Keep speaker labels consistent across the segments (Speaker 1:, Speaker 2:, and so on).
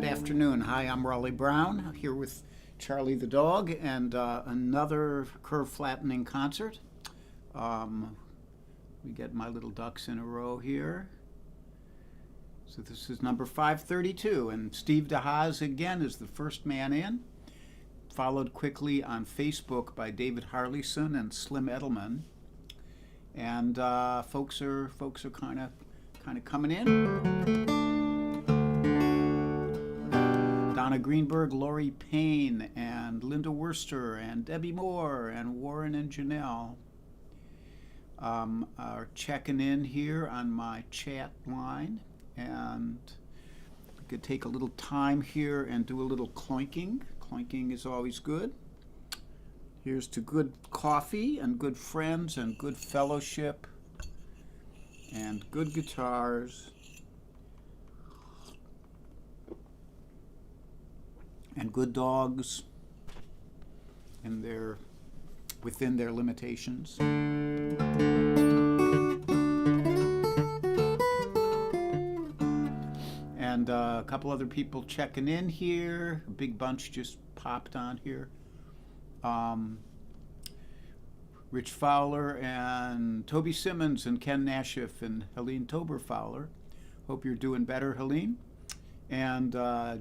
Speaker 1: good afternoon. Hi, I'm Raleigh Brown here with Charlie the dog and another curve flattening concert. We get my little ducks in a row here. So this is number 532, and Steve DeHaas again is the first man in, followed quickly on Facebook by David Harleyson and Slim Edelman. And folks are kind of coming in. Donna Greenberg, Lori Payne, and Linda Worster, and Debbie Moore, and Warren and Janelle are checking in here on my chat line. And we could take a little time here and do a little cloinking. Cloinking is always good. Here's to good coffee and good friends and good fellowship and good guitars and good dogs and within their limitations. And a couple other people checking in here. A big bunch just popped on here. Rich Fowler and Toby Simmons and Ken Nashif and Helene Tober-Fowler. Hope you're doing better, Helene. And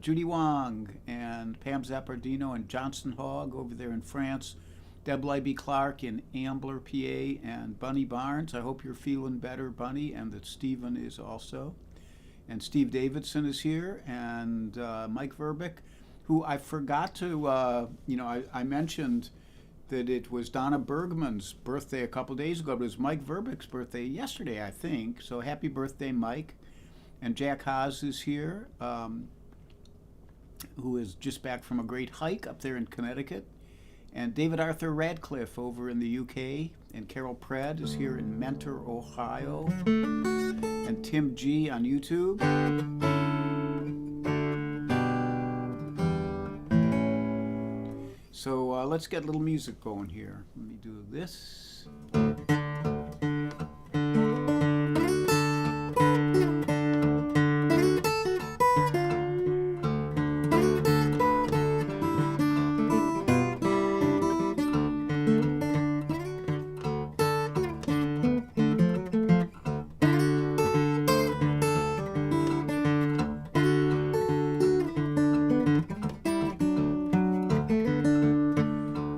Speaker 1: Judy Wong and Pam Zappardino and Johnson Hogg over there in France. Deb Libby Clark in Ambler, PA, and Bunny Barnes. I hope you're feeling better, Bunny, and that Stephen is also. And Steve Davidson is here, and Mike Verbeck, who I forgot to, I mentioned that it was Donna Bergman's birthday a couple days ago, but it was Mike Verbeck's birthday yesterday, I think. So happy birthday, Mike. And Jack Haas is here, who is just back from a great hike up there in Connecticut. And David Arthur Radcliffe over in the UK. And Carol Pred is here in Mentor, Ohio. And Tim G on YouTube. So let's get a little music going here. Let me do this.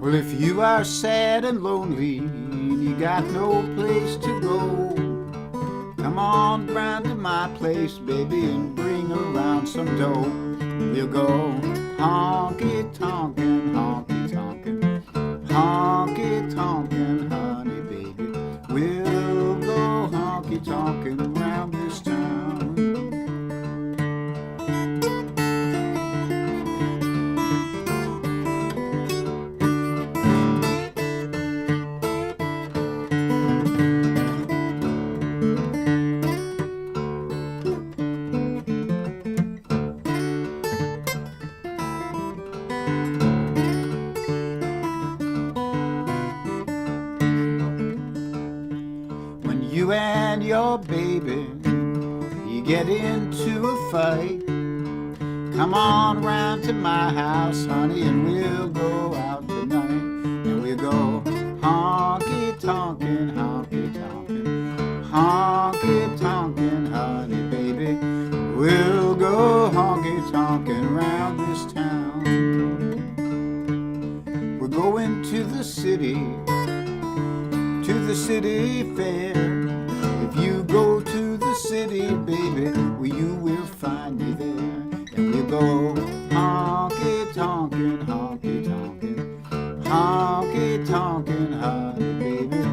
Speaker 1: Well, if you are sad and lonely and you got no place to go, come on round to my place, baby, and bring around some dough. We'll go honky-tonkin', honky-tonkin', honky-tonkin', honey, baby. We'll go honky-tonkin' round this town. You and your baby, you get into a fight. Come on round to my house, honey, and we'll go out tonight. And we'll go honky-tonkin', honky-tonkin', honky-tonkin', honey, baby. We'll go honky-tonkin' round this town. We're going to the city fair. If you go to the city, baby, well, you will find me there. And we'll go honky-tonkin', honky-tonkin', honky-tonkin', honey, baby.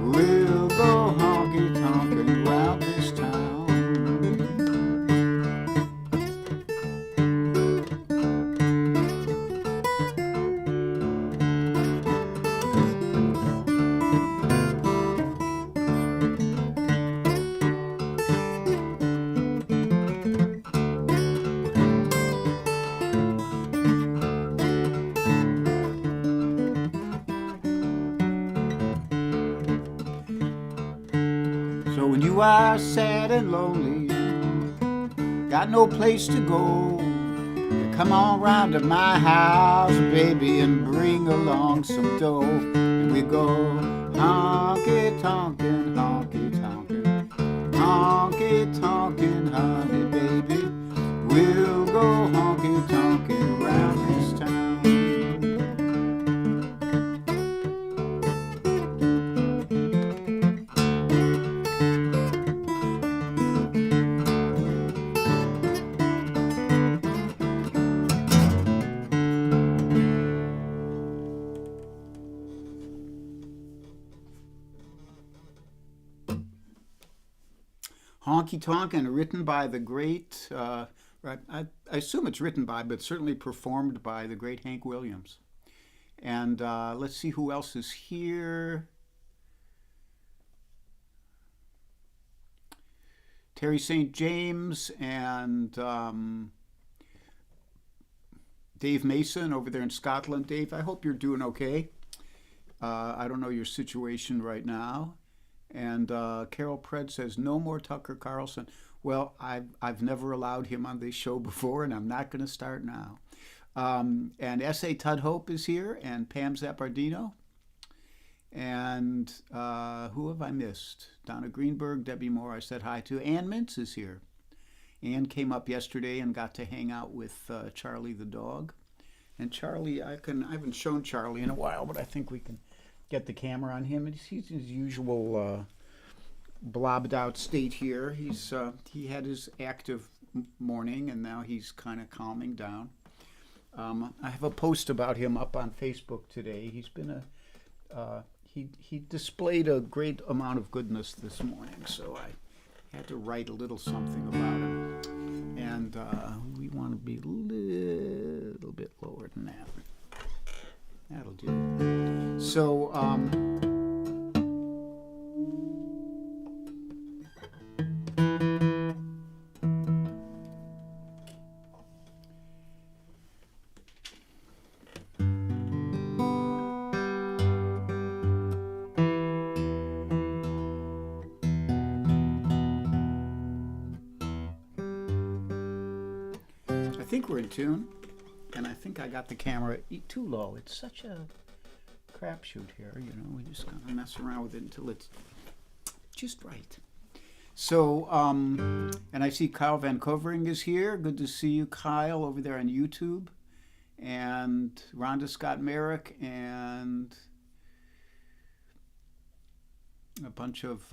Speaker 1: We'll go honky-tonkin' round this town. So when you are sad and lonely, got no place to go, Come on round to my house, baby, and bring along some dough. And we go honky tonkin', honky tonkin', honky tonkin', honey, baby. We'll go honky tonkin' round this town. Honky Tonkin', written by the great, I assume it's written by, but certainly performed by the great Hank Williams. And let's see who else is here. Terry St. James and Dave Mason over there in Scotland. Dave, I hope you're doing okay. I don't know your situation right now. And Carol Pred says, no more Tucker Carlson. Well, I've never allowed him on this show before, and I'm not going to start now. And S.A. Tudhope is here, and Pam Zappardino. And who have I missed? Donna Greenberg, Debbie Moore, I said hi to. Ann Mintz is here. Ann came up yesterday and got to hang out with Charlie the dog. And Charlie, I haven't shown Charlie in a while, but I think we can get the camera on him. He's his usual blobbed out state here. He had his active morning, and now he's kind of calming down. I have a post about him up on Facebook today. He's been he displayed a great amount of goodness this morning, so I had to write a little something about him. And we want to be a little bit lower than that. That'll do. So, I think we're in tune. And I think I got the camera too low. It's such a crapshoot here, you know. We just kind of mess around with it until it's just right. So, and I see Kyle Van Covering is here. Good to see you, Kyle, over there on YouTube. And Rhonda Scott Merrick and a bunch of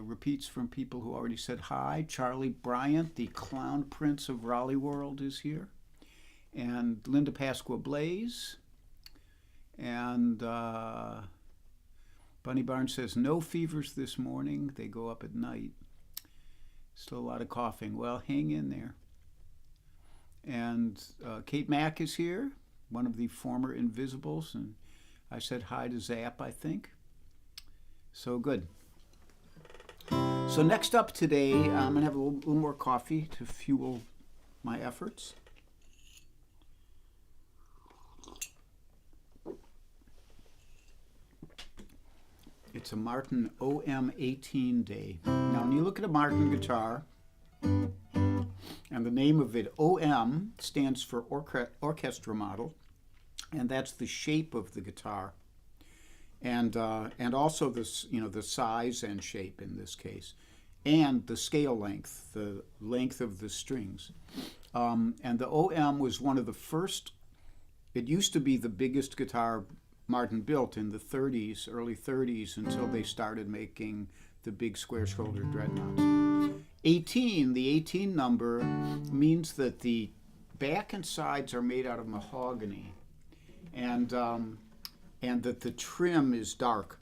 Speaker 1: repeats from people who already said hi. Charlie Bryant, the Clown Prince of Raleigh World, is here. And Linda Pasqua Blaze. And Bunny Barnes says, no fevers this morning. They go up at night. Still a lot of coughing. Well, hang in there. And Kate Mack is here, one of the former Invisibles. And I said hi to Zap, I think. So good. So next up today, I'm going to have a little more coffee to fuel my efforts. It's a Martin OM18 day. Now, when you look at a Martin guitar, and the name of it, OM, stands for orchestra model, and that's the shape of the guitar, and also this, you know, the size and shape in this case, and the scale length, the length of the strings, and the OM was one of the first. It used to be the biggest guitar Martin built in the 30s, early 30s, until they started making the big square-shouldered dreadnoughts. 18, the 18 number means that the back and sides are made out of mahogany, and that the trim is dark.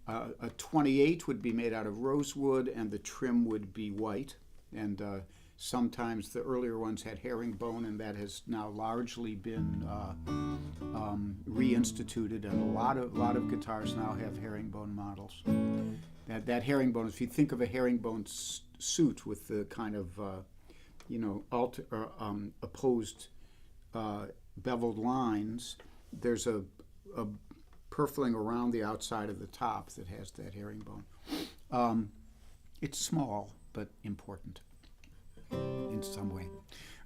Speaker 1: A 28 would be made out of rosewood, and the trim would be white, and sometimes the earlier ones had herringbone, and that has now largely been reinstituted, and a lot of guitars now have herringbone models. That herringbone, if you think of a herringbone suit with the kind of opposed beveled lines, there's a purfling around the outside of the top that has that herringbone. It's small but important in some way.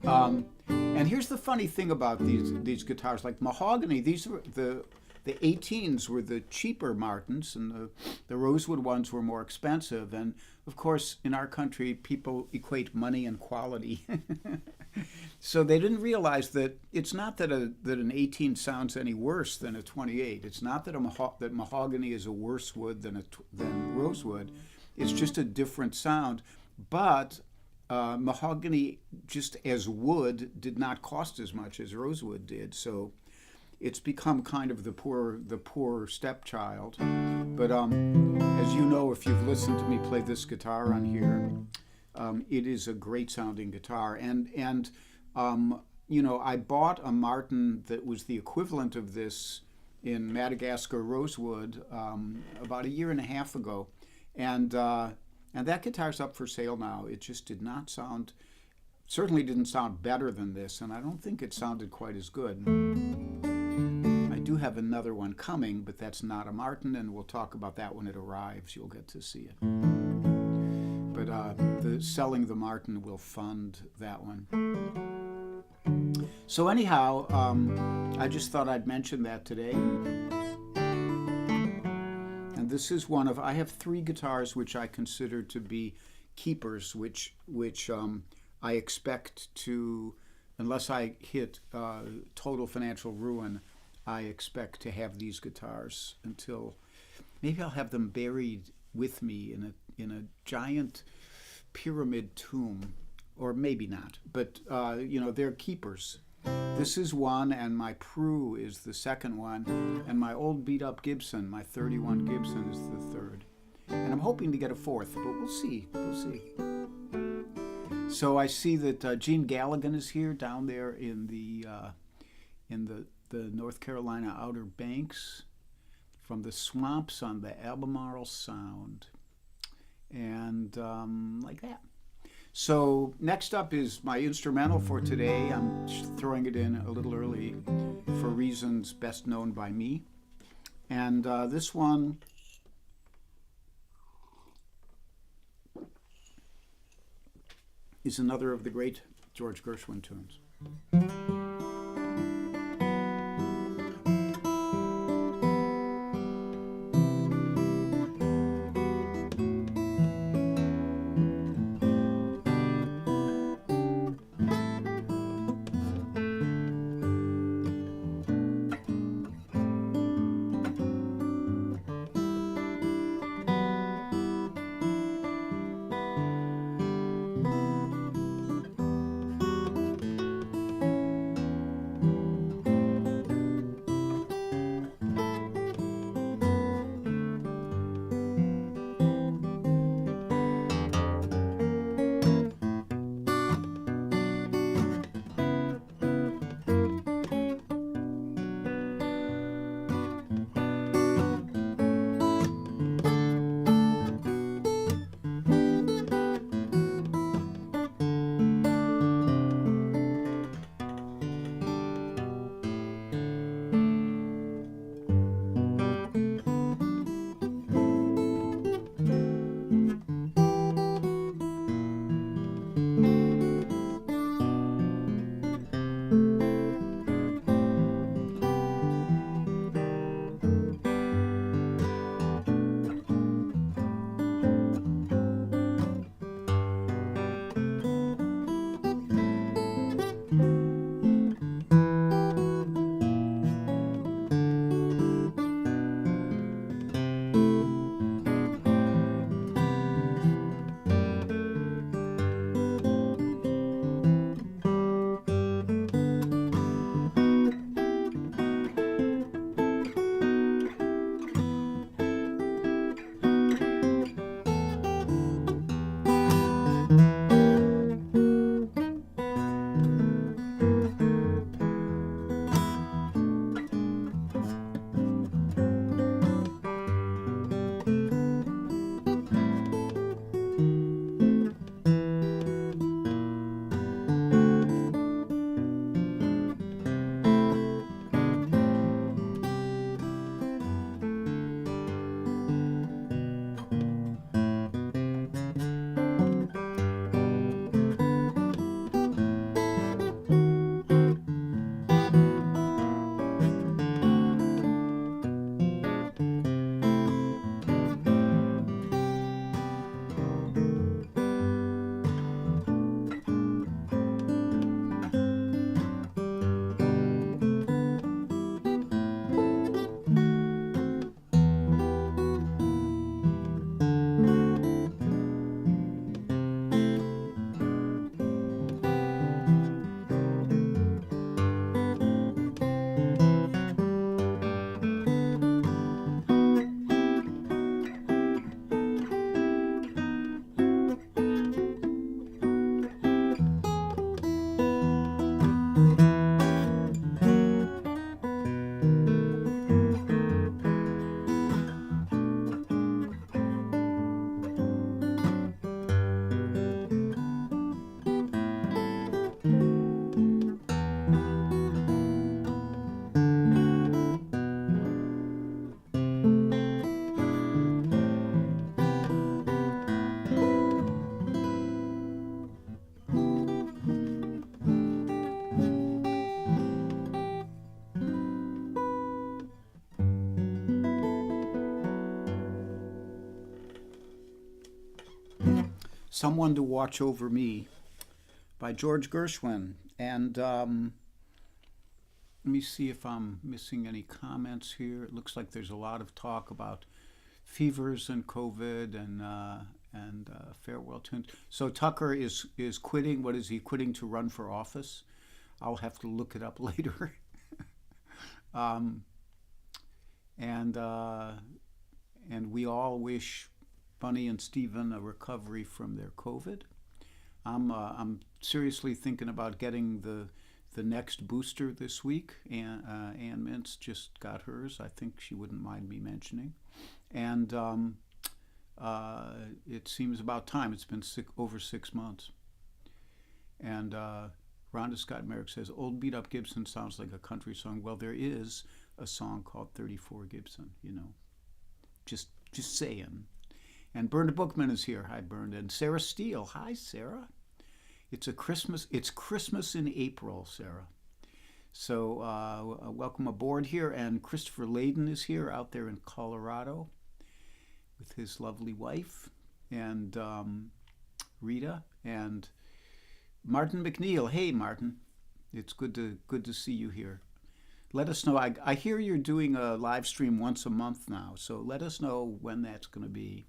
Speaker 1: And And here's the funny thing about these guitars, like mahogany. These were the 18s were the cheaper Martins, and the rosewood ones were more expensive. And of course, in our country, people equate money and quality. So they didn't realize that it's not that an 18 sounds any worse than a 28. It's not that that mahogany is a worse wood than rosewood. It's just a different sound. But mahogany, just as wood, did not cost as much as rosewood did. So it's become kind of the poor stepchild. But as you know, if you've listened to me play this guitar on here, it is a great sounding guitar. And you know, I bought a Martin that was the equivalent of this in Madagascar rosewood about a year and a half ago, and that guitar's up for sale now. It just did not sound, certainly didn't sound better than this, and I don't think it sounded quite as good. I do have another one coming, but that's not a Martin, and we'll talk about that when it arrives. You'll get to see it. But selling the Martin will fund that one. So anyhow, I just thought I'd mention that today. And this is one of, I have 3 guitars which I consider to be keepers, which I expect to, unless I hit total financial ruin, I expect to have these guitars until, maybe I'll have them buried with me in a giant pyramid tomb, or maybe not. But you know, they're keepers. This is one, and my Prue is the second one, and my old beat-up Gibson, my 31 Gibson, is the third. And I'm hoping to get a fourth, but we'll see. We'll see. So I see that Gene Galligan is here down there in the North Carolina Outer Banks, from the swamps on the Albemarle Sound, and like that. So next up is my instrumental for today. I'm throwing it in a little early for reasons best known by me. And this one is another of the great George Gershwin tunes. Someone to Watch Over Me by George Gershwin. And let me see if I'm missing any comments here. It looks like there's a lot of talk about fevers and COVID and farewell tunes. So Tucker is quitting. What is he quitting to run for office? I'll have to look it up later. And we all wish Bunny and Stephen a recovery from their COVID. I'm seriously thinking about getting the next booster this week. Ann Mintz just got hers. I think she wouldn't mind me mentioning. And it seems about time. It's been over 6 months. And Rhonda Scott Merrick says, old beat up Gibson sounds like a country song. Well, there is a song called 34 Gibson, you know. Just saying. And Berna Bookman is here. Hi, Berna. And Sarah Steele. Hi, Sarah. It's Christmas in April, Sarah. So welcome aboard here. And Christopher Layden is here out there in Colorado with his lovely wife and Rita and Martin McNeil. Hey, Martin. It's good to see you here. Let us know. I hear you're doing a live stream once a month now, so let us know when that's going to be.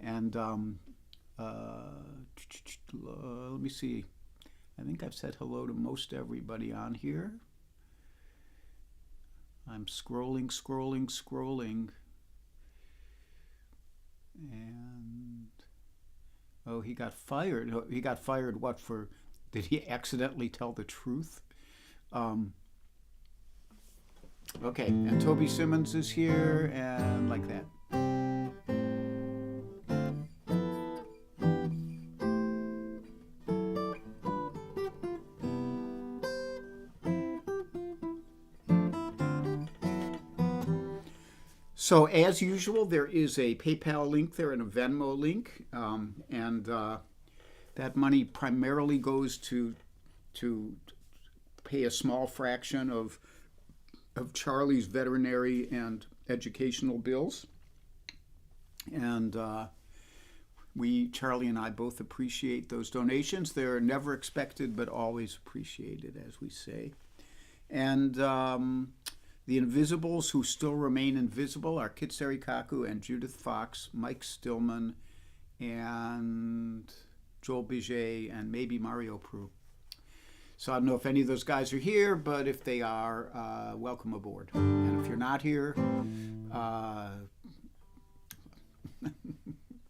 Speaker 1: And let me see. I think I've said hello to most everybody on here. I'm scrolling. And oh, he got fired. He got fired what for? Did he accidentally tell the truth? Okay, and Toby Simmons is here, and like that. So as usual, there is a PayPal link there and a Venmo link, and that money primarily goes to pay a small fraction of Charlie's veterinary and educational bills. And Charlie and I both appreciate those donations. They're never expected, but always appreciated, as we say. And the Invisibles, who still remain invisible, are Kitsari Kaku and Judith Fox, Mike Stillman, and Joel Biget, and maybe Mario Prue. So I don't know if any of those guys are here, but if they are, welcome aboard. And if you're not here,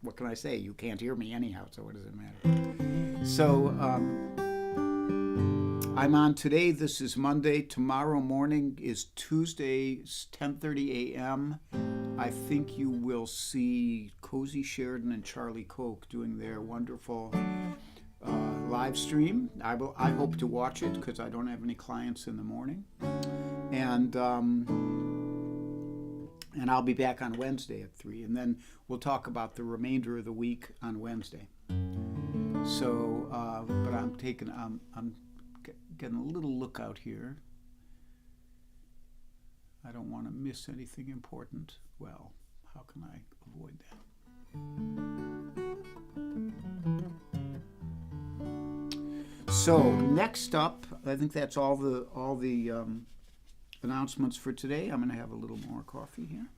Speaker 1: what can I say? You can't hear me anyhow, so what does it matter? So I'm on today. This is Monday. Tomorrow morning is Tuesday, 10:30 a.m. I think you will see Cozy Sheridan and Charlie Koch doing their wonderful live stream. I hope to watch it because I don't have any clients in the morning. And I'll be back on Wednesday at 3. And then we'll talk about the remainder of the week on Wednesday. So, but I'm getting a little lookout here. I don't want to miss anything important. Well, how can I avoid that? So next up, I think that's all the announcements for today. I'm going to have a little more coffee here.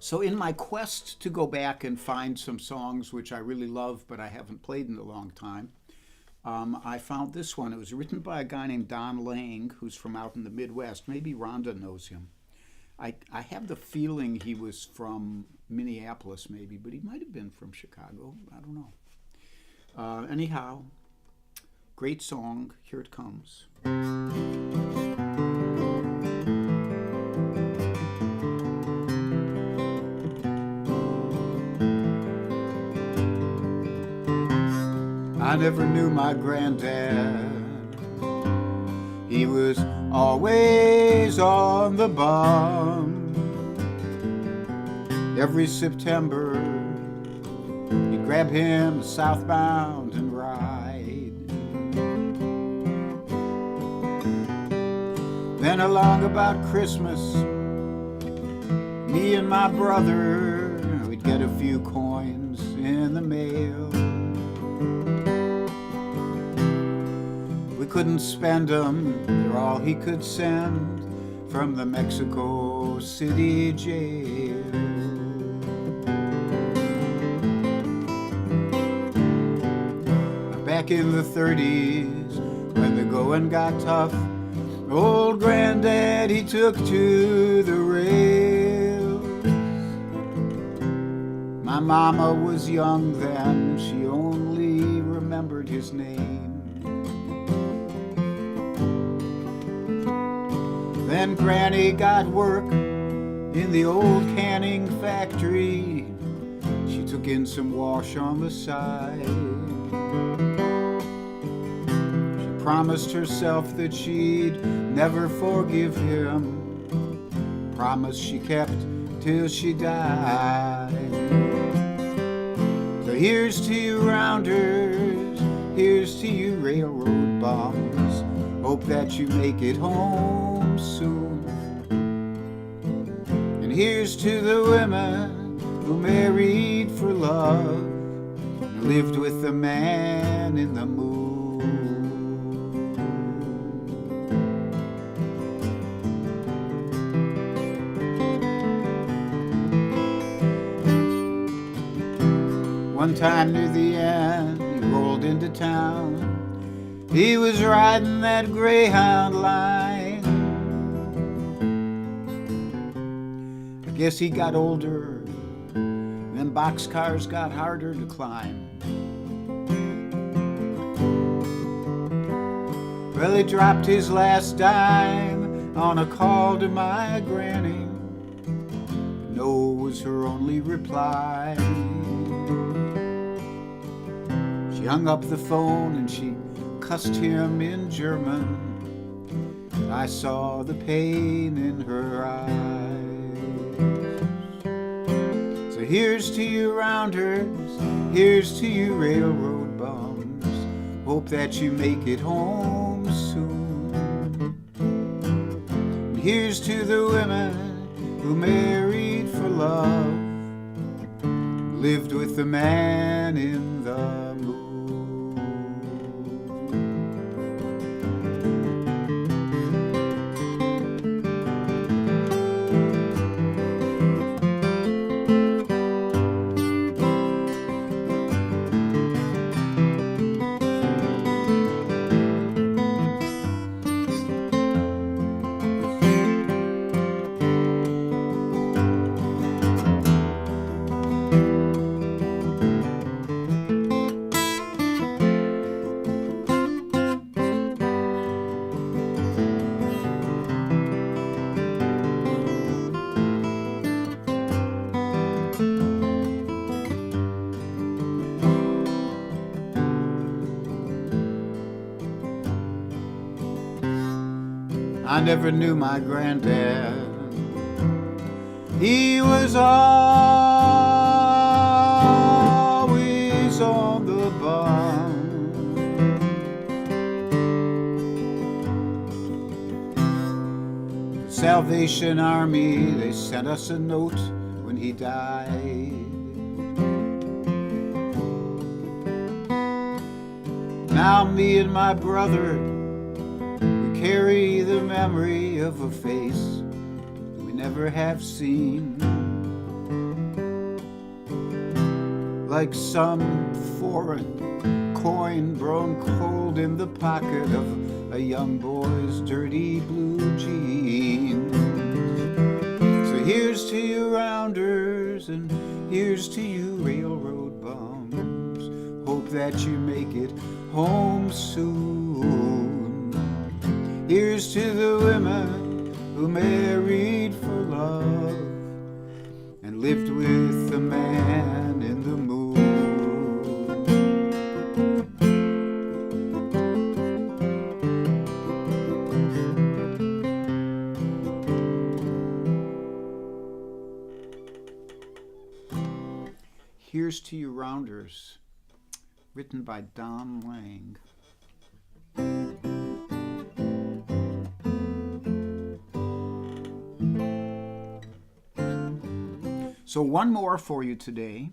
Speaker 1: So in my quest to go back and find some songs which I really love but I haven't played in a long time, I found this one. It was written by a guy named Don Lang, who's from out in the Midwest. Maybe Rhonda knows him. I have the feeling he was from Minneapolis maybe, but he might have been from Chicago. I don't know. Anyhow, great song. Here it comes. I never knew my granddad. He was always on the bum. Every September, he'd grab him southbound and ride. Then along about Christmas, me and my brother, we'd get a few coins in the mail. We couldn't spend them, they're all he could send from the Mexico City jail. Back in the 30s, when the going got tough, old granddad, he took to the rails. My mama was young then, she only remembered his name. Then Granny got work in the old canning factory. She took in some wash on the side. She promised herself that she'd never forgive him. Promise she kept till she died. So here's to you rounders, here's to you railroad bums. Hope that you make it home soon. And here's to the women who married for love and lived with the man in the moon. One time near the end, he rolled into town. He was riding that Greyhound line. I guess he got older, then boxcars got harder to climb. Well, he dropped his last dime on a call to my granny. No was her only reply. She hung up the phone and she cussed him in German. I saw the pain in her eyes. So here's to you rounders, here's to you railroad bums. Hope that you make it home soon. And here's to the women who married for love, lived with the man in the moon. I never knew my granddad. He was always on the bum. The Salvation Army, they sent us a note when he died. Now me and my brother, carry the memory of a face we never have seen. Like some foreign coin grown cold in the pocket of a young boy's dirty blue jeans. So here's to you rounders and here's to you railroad bums. Hope that you make it home soon. Here's to the women who married for love and lived with the man in the moon. Here's to You Rounders, written by Don Lang. So one more for you today.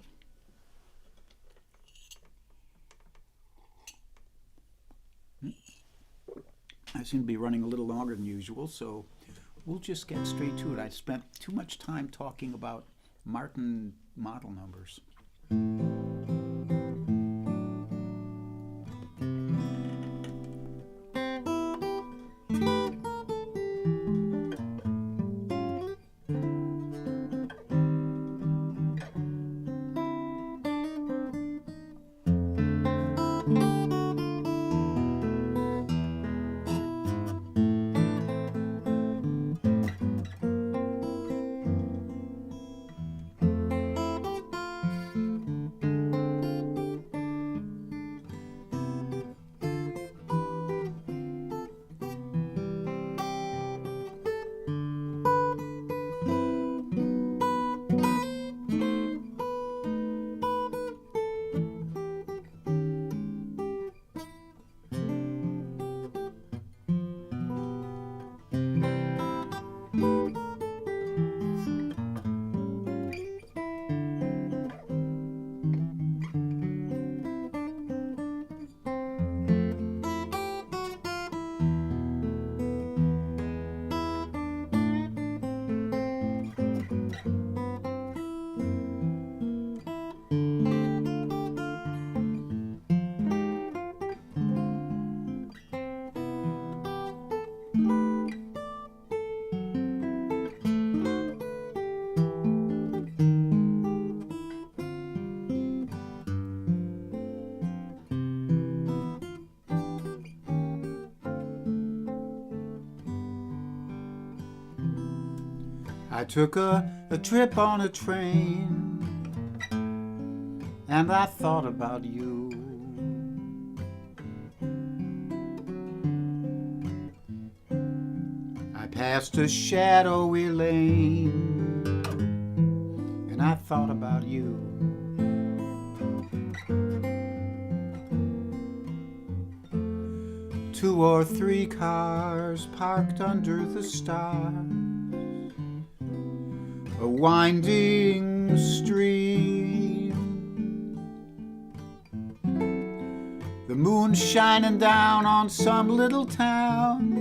Speaker 1: I seem to be running a little longer than usual, so we'll just get straight to it. I spent too much time talking about Martin model numbers. I took a trip on a train, and I thought about you. I passed a shadowy lane, and I thought about you. Two or three cars parked under the stars, a winding stream, the moon shining down on some little town,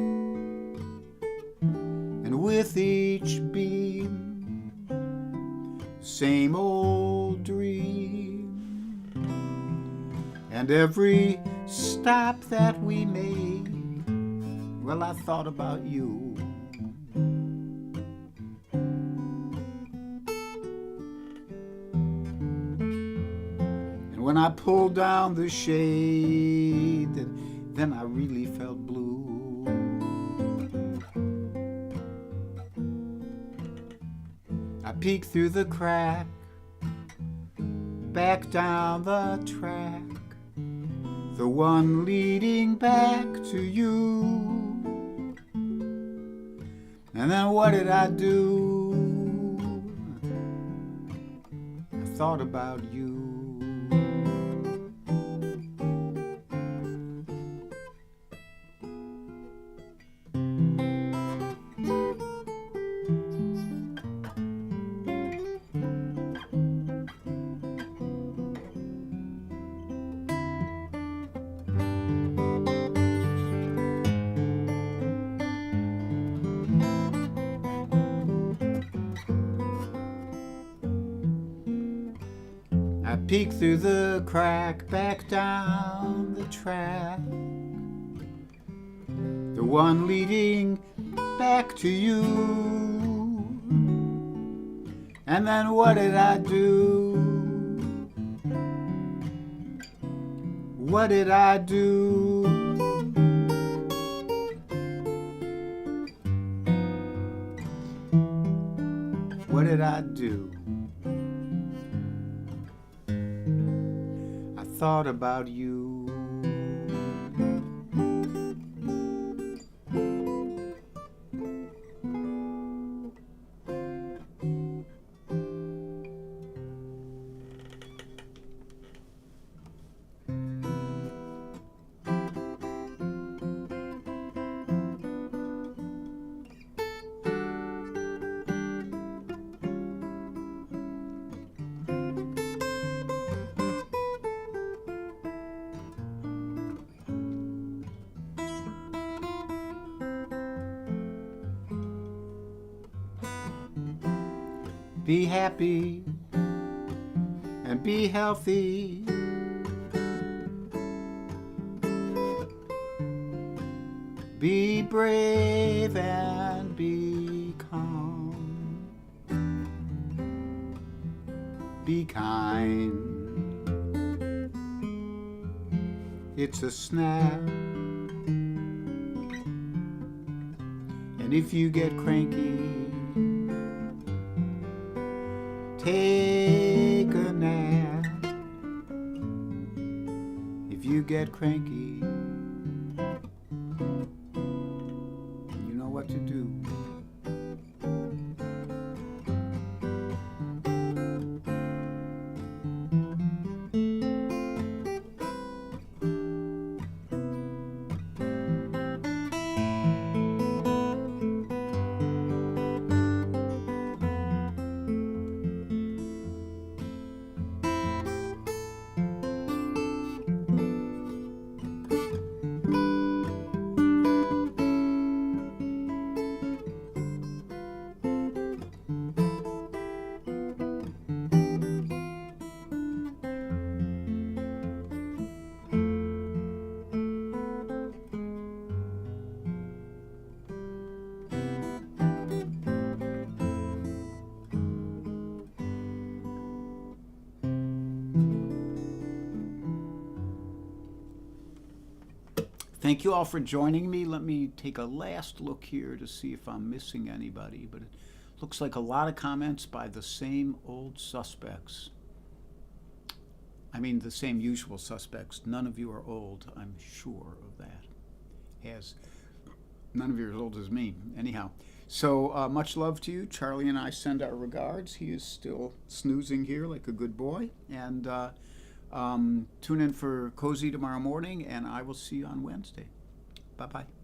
Speaker 1: and with each beam, same old dream. And every stop that we made, well, I thought about you. When I pulled down the shade, then I really felt blue. I peeked through the crack, back down the track, the one leading back to you. And then what did I do? I thought about you. I peeked through the crack, back down the track, the one leading back to you. And then what did I do? What did I do? What did I do? I thought about you. Be happy and be healthy. Be brave and be calm. Be kind. It's a snap. And if you get cranky, take a nap. If you get cranky, you know what to do. Thank you all for joining me. Let me take a last look here to see if I'm missing anybody, but it looks like a lot of comments by the same old suspects. I mean, the same usual suspects. None of you are old, I'm sure of that. None of you are as old as me, anyhow. So much love to you. Charlie and I send our regards. He is still snoozing here like a good boy. And tune in for Cozy tomorrow morning, and I will see you on Wednesday. Bye-bye.